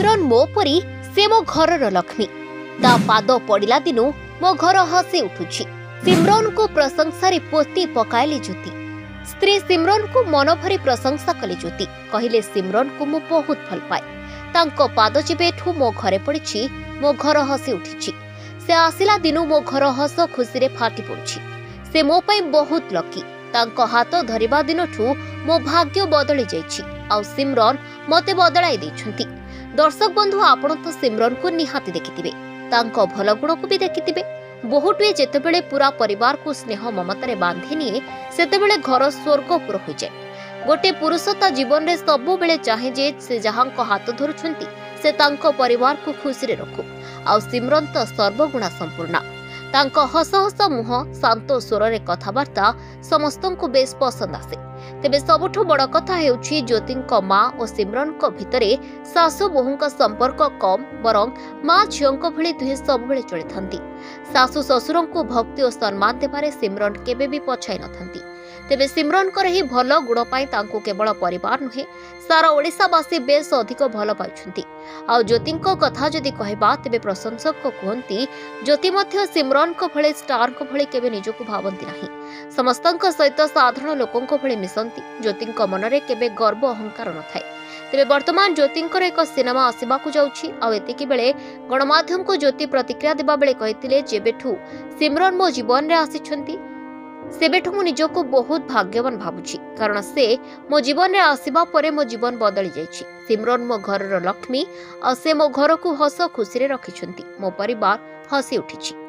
सिमरन मो परी से मो घरर लक्ष्मी ता पाद पड़िला दिनु मो घर हसी उठुछि। सिमरन को प्रशंसा पोती पकाइले ज्योति। स्त्री सिमरन को मन भरी प्रशंसा कले ज्योति। कहले सिमरन को मु बहुत भल पाए। तांको पाद जेबेठू मो घरे पड़िछि मो घर हसी उठिछि। से आसिला दिनु मो घर हस खुशी रे फाटी पड़ुछि। से मो पई बहुत लकी। तांको हाथ धरिबा दिनठू मो भाग्य बदली जाइछि। आउ सिमरन मते बदलाई दैछंती। दर्शक बंधु आपण तो सिमरन को निहाती देखिथिबे। तांको भल गुण को भी देखिथिबे। बहुटे जेतेबेले पूरा परिवार को स्नेह ममतारे बांधि निए सेतेबेले घर स्वर्गपुर हो जाए। गोटे पुरुषता जीवन रे सबु बेले चाहे जे से जहांको हाथ धरुछंती से तांको परिवार को खुशी रे रखु। आउ सिमरन तो सर्वगुणा संपूर्णा। तांको हस हस मुह शांत स्वर रे कथावार्ता समस्तन को बेस पसंद आसे। तेबे सबुठु बड़ कथा हेउछि ज्योतिंको मां और सिमरनको भितरे सासु बोहुंको संपर्क कम बरं मां झियोंको भଳି दुहे सब बेले चली थांती। सासु ससुरंको भक्ति और सम्मान देबारे सिमरन केबे भी पछाई नथंती। तेबे सिमरनकर ही भल गुण पाई तांको केवल परिवार नुहे सारा ओडिशावासी बेस अधिक भल पाइछंती। आ ज्योतिंको कथा जदि कहबा तेबे प्रशंसक को कहंती ज्योति मध्य सिमरनको भଳି स्टारको भଳି केबे निजको भावंती नाही। समस्तंको सहित साधारण लोकंको भଳି मिसंती। ज्योतिंको मनरे केबे गर्व अहंकार नथाय। तेबे वर्तमान ज्योतिंकर एक सिनेमा आसिबाकू जाउछि। आ एतिकी बेले गणमाध्यम को ज्योति प्रतिक्रिया देबा बेले कहिथिले जेबेठू सिमरन मो जीवन रे आसिछंती सेबेठू मु निजको बहुत भाग्यवान भाबुछि। कारण से मो जीवन रे आसिबा परे मो जीवन बदली जाइछि। सिमरन मो घरर लक्ष्मी आ से मो घर को हस खुशी रे रखिछंती। मो परिवार हसी उठिछि।